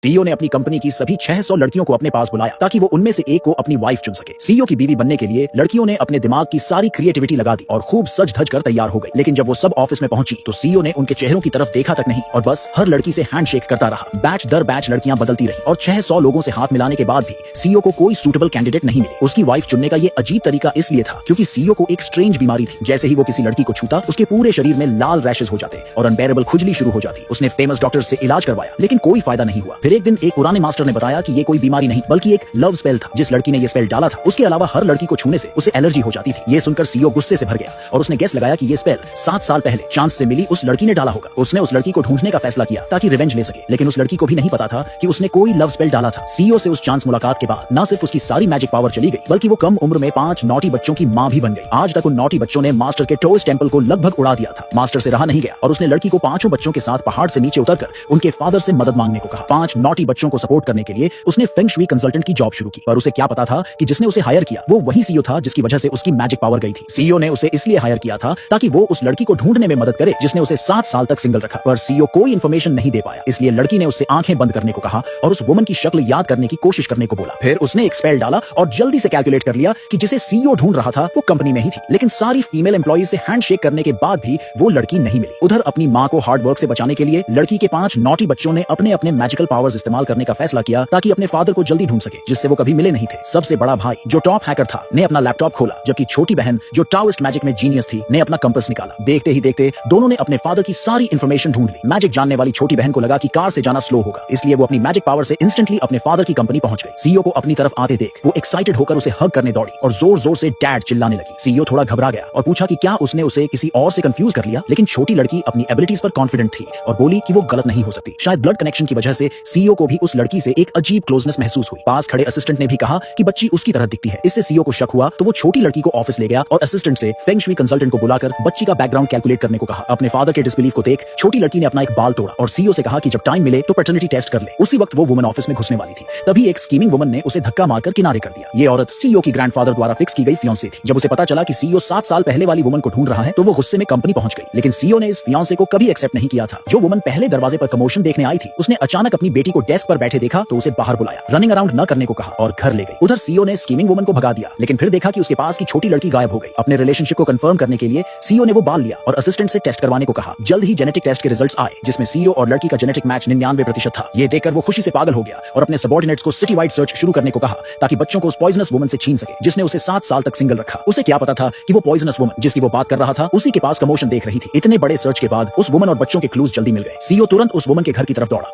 CEO ने अपनी company की सभी 600 लड़कियों को अपने पास बुलाया ताकि वो उनमें से एक को अपनी वाइफ चुन सके। सीईओ की बीवी बनने के लिए लड़कियों ने अपने दिमाग की सारी क्रिएटिविटी लगा दी और खूब सज धज कर तैयार हो गई। लेकिन जब वो सब ऑफिस में पहुंची तो सीईओ ने उनके चेहरों की तरफ देखा तक नहीं और बस हर लड़की से हैंडशेक करता रहा। बैच दर बैच लड़कियां बदलती रही और 600 लोगों से हाथ मिलाने के बाद भी सीईओ को कोई सूटेबल कैंडिडेट नहीं मिली। उसकी वाइफ चुनने का ये अजीब तरीका इसलिए था क्योंकि सीईओ को एक स्ट्रेंज बीमारी थी। जैसे ही वो किसी लड़की को छूता उसके पूरे शरीर में लाल रैशेस हो जाते और अनबेरेबल खुजली शुरू हो जाती। उसने फेमस डॉक्टर से इलाज करवाया लेकिन कोई फायदा नहीं हुआ। फिर एक दिन एक पुराने मास्टर ने बताया कि ये कोई बीमारी नहीं बल्कि एक लव स्पेल था। जिस लड़की ने ये स्पेल डाला था उसके अलावा हर लड़की को छूने से उसे एलर्जी हो जाती थी। ये सुनकर सीईओ गुस्से से भर गया और उसने गेस लगाया कि ये स्पेल 7 साल पहले चांस से मिली उस लड़की ने डाला होगा। उसने उस लड़की को ढूंढने का फैसला किया ताकि रिवेंज ले सके, लेकिन उस लड़की को भी नहीं पता था कि उसने कोई लव स्पेल डाला था। सीईओ से उस चांस मुलाकात के बाद न सिर्फ उसकी सारी मैजिक पावर चली गई बल्कि वो कम उम्र में 5 नॉटी बच्चों की मां भी बन गई। आज तक उन नॉटी बच्चों ने मास्टर के टोस्ट टेंपल को लगभग उड़ा दिया था। मास्टर से रहा नहीं गया और उसने लड़की को 5 बच्चों के साथ पहाड़ से नीचे उतरकर उनके फादर से मदद मांगने को कहा। 5 नॉटी बच्चों को सपोर्ट करने के लिए उसने फेंग शुई कंसल्टेंट की जॉब शुरू की, पर उसे क्या पता था कि जिसने उसे हायर किया वो वही सीईओ था जिसकी वजह से उसकी मैजिक पावर गई थी। सीईओ ने उसे इसलिए हायर किया था ताकि वो उस लड़की को ढूंढने में मदद करे जिसने उसे 7 साल तक सिंगल रखा, पर सीईओ कोई इंफॉर्मेशन नहीं दे पाया। इसलिए लड़की ने उससे आंखें बंद करने को कहा और उस वुमन की शक्ल याद करने की कोशिश करने को बोला। फिर उसने एक स्पेल डाला और जल्दी से कैलकुलेट कर लिया कि जिसे सीईओ ढूंढ रहा था वो कंपनी में ही थी। लेकिन सारी फीमेल एम्प्लॉइज से हैंडशेक करने के बाद भी वो लड़की नहीं मिली। उधर अपनी मां को हार्ड वर्क से बचाने के लिए लड़की के 5 नॉटी बच्चों ने अपने अपने मैजिकल पावर्स इस्तेमाल करने का फैसला किया ताकि अपने फादर को जल्दी ढूंढ सके जिससे वो कभी मिले नहीं थे। सबसे बड़ा भाई जो टॉप हैकर था ने अपना लैपटॉप खोला, जबकि छोटी बहन जो टाओइस्ट मैजिक में जीनियस थी ने अपना कंपास निकाला। देखते ही देखते दोनों ने अपने फादर की सारी इंफॉर्मेशन ढूंढ ली। मैजिक जानने वाली छोटी बहन को लगा कि कार से जाना स्लो होगा, इसलिए वो अपनी मैजिक पावर से इंस्टेंटली अपने फादर की कंपनी पहुंच गई। सीईओ को अपनी तरफ आते देख वो एक्साइटेड होकर उसे हग करने दौड़ी और जोर जोर से डैड चिल्लाने लगी। सीईओ थोड़ा घबरा गया और पूछा कि क्या उसने उसे किसी और से कंफ्यूज कर लिया, लेकिन छोटी लड़की अपनी एबिलिटीज पर कॉन्फिडेंट थी और बोली कि वो गलत नहीं हो सकती। शायद ब्लड कनेक्शन की वजह से सीईओ को भी उस लड़की से एक अजीब क्लोजनेस महसूस हुई। पास खड़े असिस्टेंट ने भी कहा कि बच्ची उसकी तरह दिखती है। इससे सीईओ को शक हुआ तो वो छोटी लड़की को ऑफिस ले गया और असिस्टेंट से फेंग शुई कंसल्टेंट को बुलाकर बच्ची का बैकग्राउंड कैलकुलेट करने को कहा। अपने फादर के डिसबिलीफ को देख छोटी लड़की ने अपना एक बाल तोड़ा और सीईओ से कहा कि जब टाइम मिले तो पैटर्निटी टेस्ट कर ले। उसी वक्त वो वुमन ऑफिस में घुसने वाली थी, तभी एक स्कीमिंग वुमन ने उसे धक्का मारकर किनारे कर दिया। ये औरत सीईओ की ग्रैंडफादर द्वारा फिक्स की गई फियांसे थी। जब उसे पता चला कि सीईओ 7 साल पहले वाली वुमन को ढूंढ रहा है तो वो गुस्से में कंपनी पहुंच गई, लेकिन सीईओ ने इस फियांसे को कभी एक्सेप्ट नहीं किया था। जो वुमन पहले दरवाजे पर कमोशन देखने आई थी उसने अचानक अपनी बेटी को डेस्क पर बैठे देखा तो उसे बाहर बुलाया, रनिंग अराउंड न करने को कहा और घर ले गई। उधर सीईओ ने स्कीमिंग वुमन को भगा दिया, लेकिन फिर देखा कि उसके पास की छोटी लड़की गायब हो गई। अपने रिलेशनशिप को कंफर्म करने के लिए सीईओ ने वो बाल लिया और असिस्टेंट से टेस्ट करवाने को कहा। जल्द ही जेनेटिक टेस्ट के रिजल्ट्स आए जिसमें सीईओ और लड़की का जेनेटिक मैच 99% था। ये देखकर वो खुशी से पागल हो गया और अपने सबऑर्डिनेट्स को सिटी वाइड सर्च शुरू करने को कहा ताकि बच्चों को उस पॉइजनस वुमन से छीन सके जिसने उसे 7 साल तक सिंगल रखा। उसे क्या पता था कि वो पॉइजनस वुमन जिसकी वो बात कर रहा था उसी के पास कमोशन देख रही थी। इतने बड़े सर्च के बाद उस वुमन और बच्चों के क्लूज जल्दी मिल गए। सीईओ तुरंत उस वुमन के घर की तरफ दौड़ा।